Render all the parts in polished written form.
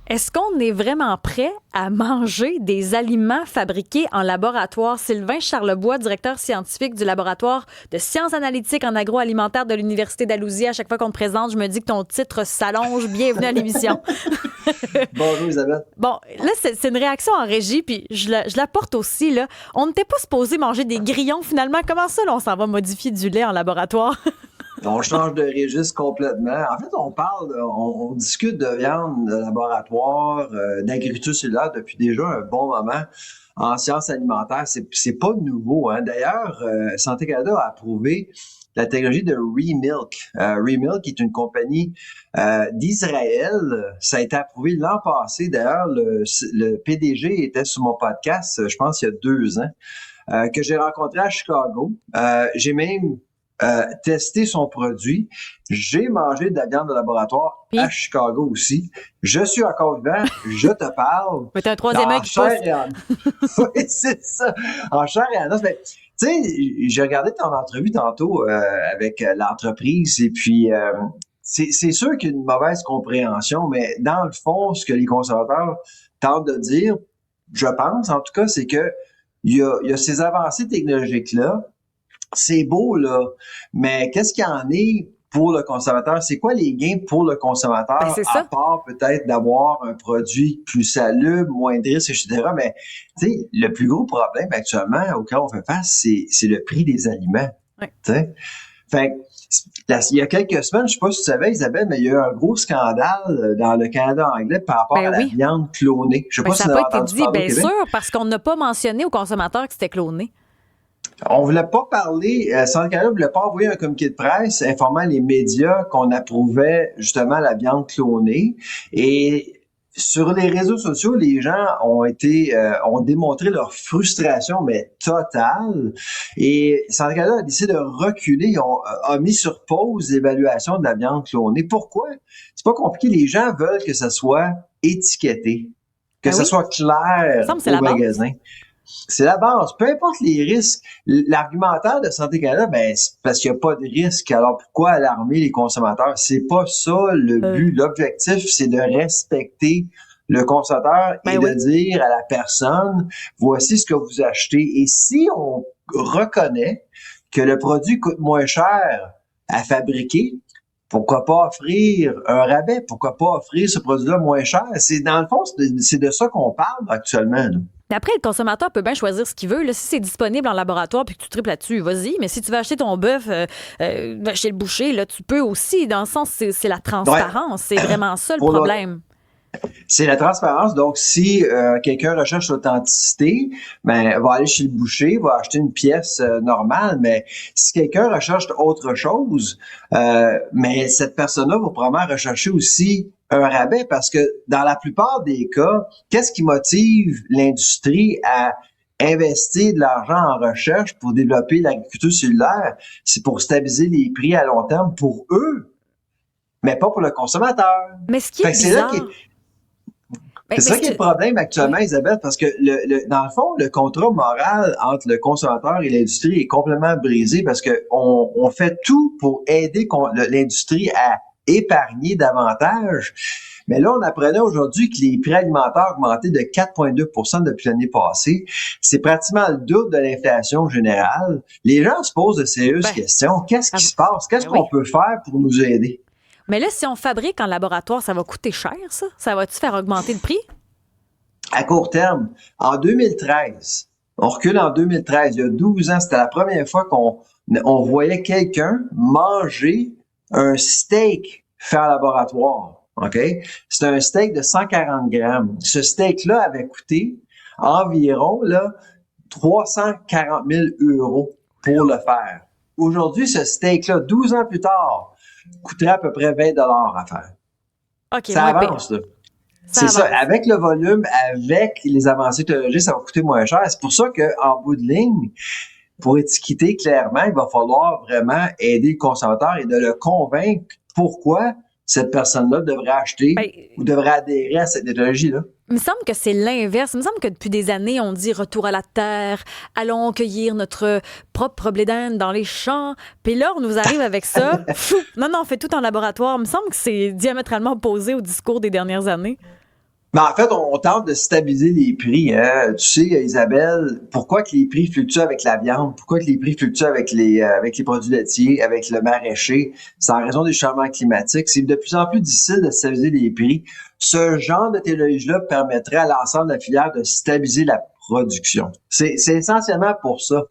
Est-ce qu'on est vraiment prêt à manger des aliments fabriqués en laboratoire? Sylvain Charlebois, directeur scientifique du laboratoire de sciences analytiques en agroalimentaire de l'Université d'Alousie. À chaque fois qu'on te présente, je me dis que ton titre s'allonge. Bienvenue à l'émission. Bonjour Isabelle. Bon, là, c'est une réaction en régie, puis je la porte aussi. Là. On n'était pas supposé manger des grillons, finalement. Comment ça, là, on s'en va modifier du lait en laboratoire? On change de registre complètement. En fait, on discute de viande de laboratoire, d'agriculture cellulaire depuis déjà un bon moment. En sciences alimentaires, c'est pas nouveau, hein. D'ailleurs, Santé Canada a approuvé la technologie de Remilk. Remilk est une compagnie d'Israël. Ça a été approuvé l'an passé. D'ailleurs, le PDG était sur mon podcast, je pense, il y a 2 ans, que j'ai rencontré à Chicago. J'ai même testé son produit. J'ai mangé de la viande de laboratoire Puis, à Chicago aussi. Je suis encore vivant. Je te parle. mais t'as un troisième œil En qui chair pousse. et en... Oui, c'est ça. En chair et en os. Mais, tu sais, j'ai regardé ton entrevue tantôt avec l'entreprise et puis c'est sûr qu'il y a une mauvaise compréhension, mais dans le fond, ce que les conservateurs tentent de dire, je pense en tout cas, c'est que il y a ces avancées technologiques-là. C'est beau, là, mais qu'est-ce qu'il y en est pour le consommateur? C'est quoi les gains pour le consommateur, Ben, c'est à ça. part peut-être d'avoir un produit plus salubre, moins de risques, etc. Mais, tu sais, le plus gros problème actuellement auquel on fait face, c'est le prix des aliments. Ouais. Tu sais? Fait que, il y a quelques semaines, je sais pas si tu savais, Isabelle, mais il y a eu un gros scandale dans le Canada anglais par rapport à Ben la oui. viande clonée. Je sais Ben, pas si ça tu n'a en pas as été entendu dit, parler au bien Québec. sûr, parce qu'on n'a pas mentionné aux consommateurs que c'était cloné. On voulait pas parler, Santé Canada voulait pas envoyer un communiqué de presse informant les médias qu'on approuvait justement la viande clonée. Et sur les réseaux sociaux, les gens ont démontré leur frustration, mais totale. Et Santé Canada a décidé de reculer. A mis sur pause l'évaluation de la viande clonée. Pourquoi? C'est pas compliqué. Les gens veulent que ça soit étiqueté, que Ben ça oui, soit il me clair semble que c'est au la base. magasin. C'est la base. Peu importe les risques. L'argumentaire de Santé Canada, ben, c'est parce qu'il n'y a pas de risque. Alors, pourquoi alarmer les consommateurs? C'est pas ça le Euh, but. L'objectif, c'est de respecter le consommateur ben et de oui. dire à la personne, voici ce que vous achetez. Et si on reconnaît que le produit coûte moins cher à fabriquer, pourquoi pas offrir un rabais? Pourquoi pas offrir ce produit-là moins cher? C'est, dans le fond, c'est de ça qu'on parle actuellement, là. Mais après, le consommateur peut bien choisir ce qu'il veut. Là, si c'est disponible en laboratoire puis que tu triples là-dessus, vas-y. Mais si tu veux acheter ton bœuf chez le boucher, là, tu peux aussi. Dans le sens, c'est la Ouais. transparence. C'est vraiment ça le Pour le, problème. C'est la transparence. Donc, si quelqu'un recherche l'authenticité, ben, va aller chez le boucher, va acheter une pièce normale. Mais si quelqu'un recherche autre chose, mais cette personne-là va probablement rechercher aussi un rabais parce que dans la plupart des cas, qu'est-ce qui motive l'industrie à investir de l'argent en recherche pour développer l'agriculture cellulaire? C'est pour stabiliser les prix à long terme pour eux, mais pas pour le consommateur. Mais ce qui est Fait que c'est là bizarre, c'est ça qui est le problème actuellement, oui. Isabelle, parce que dans le fond, le contrat moral entre le consommateur et l'industrie est complètement brisé parce que on fait tout pour aider l'industrie à épargner davantage. Mais là, on apprenait aujourd'hui que les prix alimentaires ont augmenté de 4,2% depuis l'année passée. C'est pratiquement le double de l'inflation générale. Les gens se posent de sérieuses Ben, questions. Qu'est-ce qui se passe? Qu'est-ce ben oui. qu'on peut faire pour nous aider? Mais là, si on fabrique en laboratoire, ça va coûter cher, ça? Ça va-tu faire augmenter le prix? À court terme, en 2013, on recule en 2013, il y a 12 ans, c'était la première fois qu'on voyait quelqu'un manger un steak fait en laboratoire. OK? C'était un steak de 140 grammes. Ce steak-là avait coûté environ là, 340 000 € pour le faire. Aujourd'hui, ce steak-là, 12 ans plus tard, coûterait à peu près 20 $ à faire. OK, Ça moins avance, pire. là. Ça C'est ça. avance. Avec le volume, avec les avancées technologiques, ça va coûter moins cher. C'est pour ça qu'en bout de ligne, pour étiqueter clairement, il va falloir vraiment aider le consommateur et de le convaincre pourquoi cette personne-là devrait acheter Ben, ou devrait adhérer à cette technologie-là. il me semble que c'est l'inverse. Il me semble que depuis des années, on dit retour à la terre, allons cueillir notre propre blé d'Inde dans les champs. Puis là, on nous arrive avec ça. Fou! Non, on fait tout en laboratoire. Il me semble que c'est diamétralement opposé au discours des dernières années. Mais en fait, on tente de stabiliser les prix. Hein. Tu sais, Isabelle, pourquoi que les prix fluctuent avec la viande? Pourquoi que les prix fluctuent avec les produits laitiers, avec le maraîcher? C'est en raison des changements climatiques. C'est de plus en plus difficile de stabiliser les prix. Ce genre de technologie-là permettrait à l'ensemble de la filière de stabiliser la production. C'est essentiellement pour ça.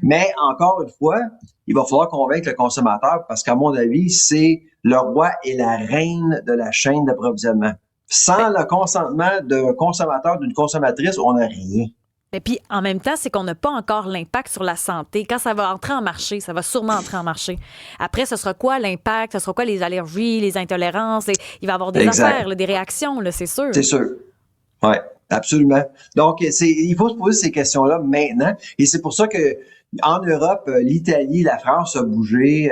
Mais encore une fois, il va falloir convaincre le consommateur parce qu'à mon avis, c'est le roi et la reine de la chaîne d'approvisionnement. Sans le consentement d'un consommateur, d'une consommatrice, on n'a rien. Et puis, en même temps, c'est qu'on n'a pas encore l'impact sur la santé. Quand ça va entrer en marché, ça va sûrement entrer en marché. Après, ce sera quoi l'impact? Ce sera quoi les allergies, les intolérances? Il va y avoir des affaires, là, des réactions, là, c'est sûr. C'est sûr. Oui, absolument. Donc, il faut se poser ces questions-là maintenant. Et c'est pour ça que en Europe, l'Italie, la France a bougé.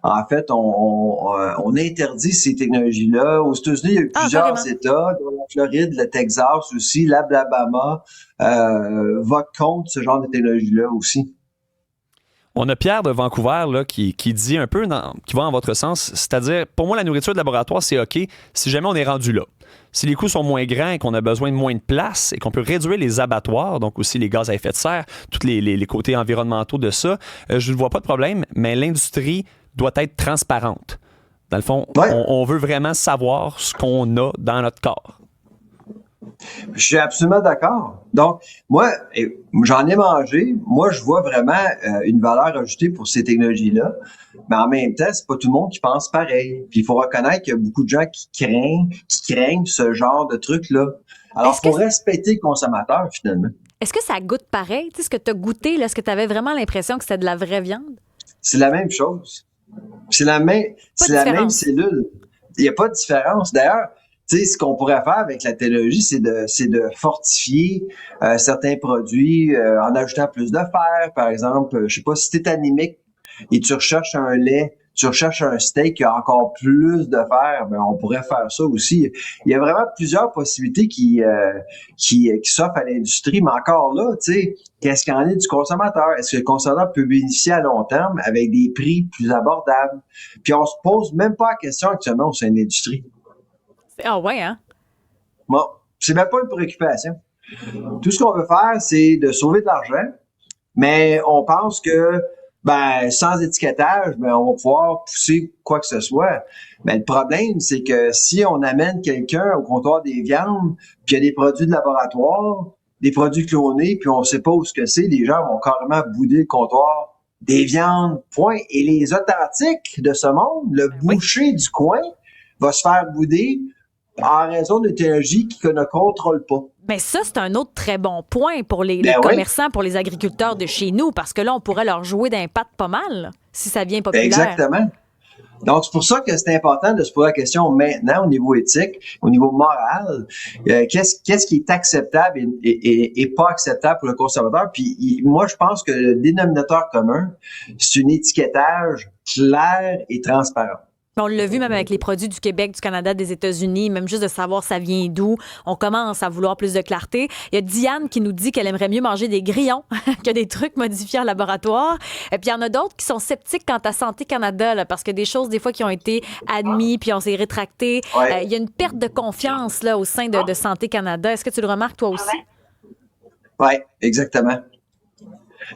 En fait, on interdit ces technologies-là. Aux États-Unis, il y a eu plusieurs États, dont la Floride, le Texas aussi, l'Alabama, votent contre ce genre de technologie-là aussi. On a Pierre de Vancouver là, qui dit un peu, qui va en votre sens, c'est-à-dire, pour moi, la nourriture de laboratoire, c'est OK si jamais on est rendu là. Si les coûts sont moins grands et qu'on a besoin de moins de place et qu'on peut réduire les abattoirs, donc aussi les gaz à effet de serre, tous les côtés environnementaux de ça, je ne vois pas de problème, mais l'industrie doit être transparente. Dans le fond, on veut vraiment savoir ce qu'on a dans notre corps. Je suis absolument d'accord. Donc, moi, j'en ai mangé. Moi, je vois vraiment une valeur ajoutée pour ces technologies-là. Mais en même temps, c'est pas tout le monde qui pense pareil. Puis il faut reconnaître qu'il y a beaucoup de gens qui craignent ce genre de trucs-là. Alors, il faut respecter le consommateur, finalement. Est-ce que ça goûte pareil? Tu sais, ce que tu as goûté, là, est-ce que tu avais vraiment l'impression que c'était de la vraie viande? C'est la même chose. C'est la même cellule. Il n'y a pas de différence. D'ailleurs, tu sais, ce qu'on pourrait faire avec la technologie, c'est de fortifier certains produits en ajoutant plus de fer, par exemple. Je sais pas, si tu es anémique et tu recherches un lait, tu recherches un steak qui a encore plus de fer, ben on pourrait faire ça aussi. Il y a vraiment plusieurs possibilités qui s'offrent à l'industrie, mais encore là, tu sais, qu'est-ce qu'il en est du consommateur? Est-ce que le consommateur peut bénéficier à long terme avec des prix plus abordables? Puis on se pose même pas la question actuellement au sein de l'industrie. Ah ouais, hein? Bon, c'est même pas une préoccupation. Tout ce qu'on veut faire, c'est de sauver de l'argent, mais on pense que sans étiquetage, on va pouvoir pousser quoi que ce soit. Mais le problème, c'est que si on amène quelqu'un au comptoir des viandes, puis il y a des produits de laboratoire, des produits clonés, puis on sait pas où ce que c'est, les gens vont carrément bouder le comptoir des viandes, point. Et les authentiques de ce monde, le boucher du coin, va se faire bouder en raison d'une technologie qu'on ne contrôle pas. Mais ça, c'est un autre très bon point pour les commerçants, pour les agriculteurs de chez nous, parce que là, on pourrait leur jouer d'un patte pas mal, si ça devient populaire. Exactement. Donc, c'est pour ça que c'est important de se poser la question maintenant au niveau éthique, au niveau moral. Qu'est-ce qui est acceptable et pas acceptable pour le consommateur? Puis, moi, je pense que le dénominateur commun, c'est un étiquetage clair et transparent. On l'a vu même avec les produits du Québec, du Canada, des États-Unis, même juste de savoir ça vient d'où. On commence à vouloir plus de clarté. Il y a Diane qui nous dit qu'elle aimerait mieux manger des grillons que des trucs modifiés en laboratoire. Et puis il y en a d'autres qui sont sceptiques quant à Santé Canada, là, parce que des choses, des fois, qui ont été admis puis on s'est rétracté. Ouais. Il y a une perte de confiance là, au sein de Santé Canada. Est-ce que tu le remarques toi aussi? Oui, exactement.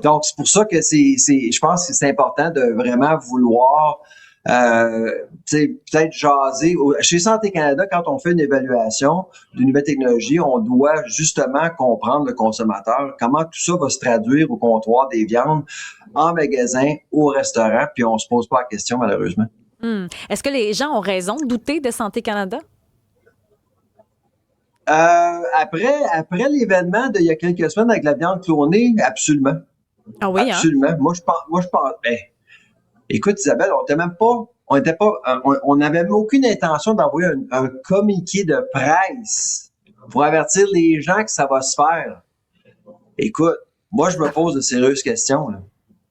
Donc, c'est pour ça que je pense que c'est important de vraiment vouloir peut-être jaser. Chez Santé Canada, quand on fait une évaluation d'une nouvelle technologie, on doit justement comprendre le consommateur, comment tout ça va se traduire au comptoir des viandes, en magasin, au restaurant, puis on se pose pas la question, malheureusement. Est-ce que les gens ont raison de douter de Santé Canada? Après l'événement d'il y a quelques semaines avec la viande clonée, absolument. Ah oui, absolument. Hein? Moi, je pense, écoute, Isabelle, on n'avait même aucune intention d'envoyer un communiqué de presse pour avertir les gens que ça va se faire. Écoute, moi, je me pose de sérieuses questions, là.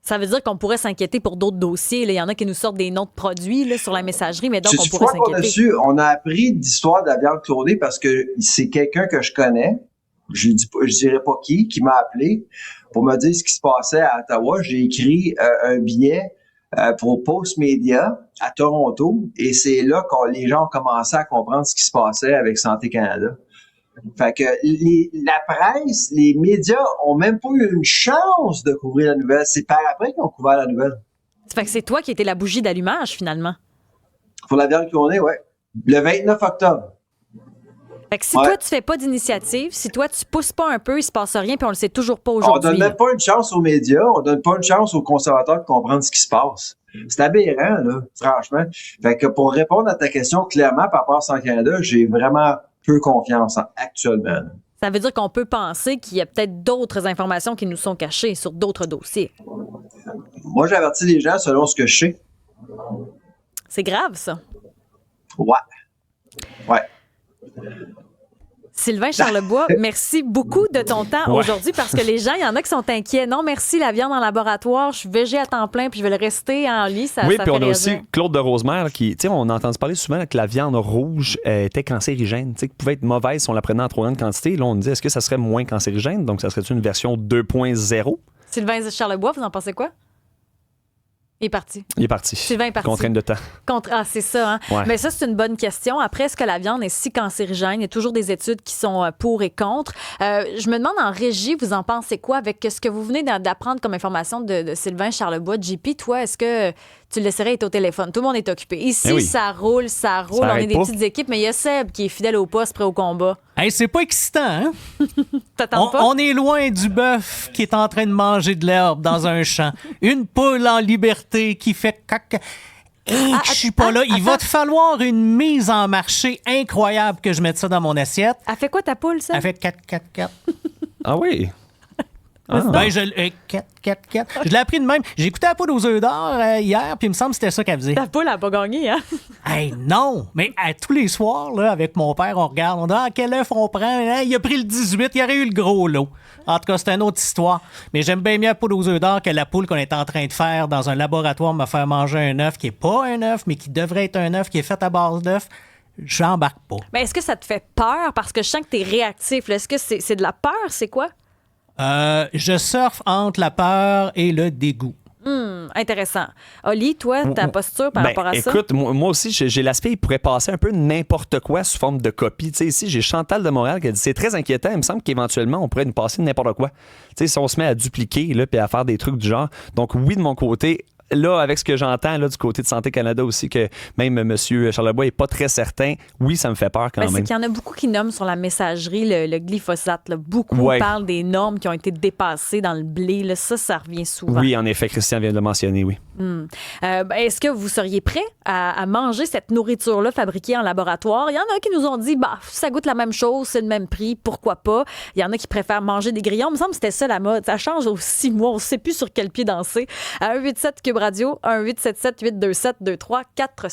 Ça veut dire qu'on pourrait s'inquiéter pour d'autres dossiers. Il y en a qui nous sortent des noms de produits là, sur la messagerie, mais donc on pourrait s'inquiéter. On a appris l'histoire de la viande clonée parce que c'est quelqu'un que je connais, je dirais pas qui m'a appelé pour me dire ce qui se passait à Ottawa. J'ai écrit un billet pour Postmedia à Toronto et c'est là que les gens ont commencé à comprendre ce qui se passait avec Santé Canada. Fait que la presse, les médias ont même pas eu une chance de couvrir la nouvelle. C'est par après qu'ils ont couvert la nouvelle. Ça fait que c'est toi qui étais la bougie d'allumage, finalement. Pour la viande qu'on est, ouais. Le 29 octobre. Fait que si toi, tu fais pas d'initiative, si toi, tu pousses pas un peu, il se passe rien, puis on le sait toujours pas aujourd'hui. On donne même pas une chance aux médias, on donne pas une chance aux conservateurs de comprendre ce qui se passe. C'est aberrant, là, franchement. Fait que pour répondre à ta question clairement par rapport à Santé Canada, j'ai vraiment peu confiance actuellement. Ça veut dire qu'on peut penser qu'il y a peut-être d'autres informations qui nous sont cachées sur d'autres dossiers. Moi, j'avertis les gens selon ce que je sais. C'est grave, ça. Ouais. Sylvain Charlebois, merci beaucoup de ton temps aujourd'hui parce que les gens, il y en a qui sont inquiets. Non, merci, la viande en laboratoire, je suis végé à temps plein puis je vais le rester en lit. Oui, puis on a aussi Claude de Rosemère qui, tu sais, on a entendu parler souvent que la viande rouge était cancérigène, tu sais, qui pouvait être mauvaise si on la prenait en trop grande quantité. Là, on dit, est-ce que ça serait moins cancérigène? Donc, ça serait une version 2.0? Sylvain Charlebois, vous en pensez quoi? Il est parti. Sylvain est parti. Contrainte de temps. C'est ça. Hein? Ouais. Mais ça, c'est une bonne question. Après, est-ce que la viande est si cancérigène? Il y a toujours des études qui sont pour et contre. Je me demande en régie, vous en pensez quoi avec ce que vous venez d'apprendre comme information de Sylvain Charlebois? JP, toi, est-ce que tu le laisserais être au téléphone? Tout le monde est occupé. Ici, ça roule. Ça on est des pas. petites équipes, mais il y a Seb qui est fidèle au poste, prêt au combat. Hey, c'est pas excitant, hein? T'attends pas? On est loin du bœuf qui est en train de manger de l'herbe dans un champ. Une poule en liberté qui fait caca. Et que je suis pas là. Il va te falloir une mise en marché incroyable que je mette ça dans mon assiette. Elle fait quoi ta poule, ça? Elle fait 4-4-4. Ah oui? Ben, je l'ai appris de même. J'ai écouté la poule aux œufs d'or hier, puis il me semble que c'était ça qu'elle faisait. Ta poule n'a pas gagné, hein? Hey, non! Mais tous les soirs, là, avec mon père, on regarde, on dit quel œuf on prend? Il a pris le 18, il aurait eu le gros lot. En tout cas, c'est une autre histoire. Mais j'aime bien mieux la poule aux œufs d'or que la poule qu'on est en train de faire dans un laboratoire, me faire manger un œuf qui est pas un œuf, mais qui devrait être un œuf, qui est fait à base d'œuf. J'embarque pas. Mais est-ce que ça te fait peur? Parce que je sens que t'es réactif. Là. Est-ce que c'est de la peur? C'est quoi? Je surfe entre la peur et le dégoût. Intéressant. Oli, toi, ta posture par rapport à ça? Écoute, moi aussi, j'ai l'aspect, il pourrait passer un peu n'importe quoi sous forme de copie. Tu sais, ici, j'ai Chantal de Montréal qui a dit c'est très inquiétant. Il me semble qu'éventuellement, on pourrait nous passer n'importe quoi. Tu sais, si on se met à dupliquer là, puis à faire des trucs du genre. Donc, oui, de mon côté, là, avec ce que j'entends là, du côté de Santé Canada aussi, que même M. Charlebois n'est pas très certain, oui, ça me fait peur quand même. C'est qu'il y en a beaucoup qui nomment sur la messagerie le glyphosate. Là. Beaucoup parlent des normes qui ont été dépassées dans le blé. Là. Ça revient souvent. Oui, en effet, Christian vient de le mentionner, oui. Est-ce que vous seriez prêt à manger cette nourriture-là fabriquée en laboratoire? Il y en a qui nous ont dit, ça goûte la même chose, c'est le même prix, pourquoi pas? Il y en a qui préfèrent manger des grillons. Il me semble que c'était ça la mode. Ça change aux 6 mois. On ne sait plus sur quel pied danser. À 187 Cube Radio, 1-877-827-2347.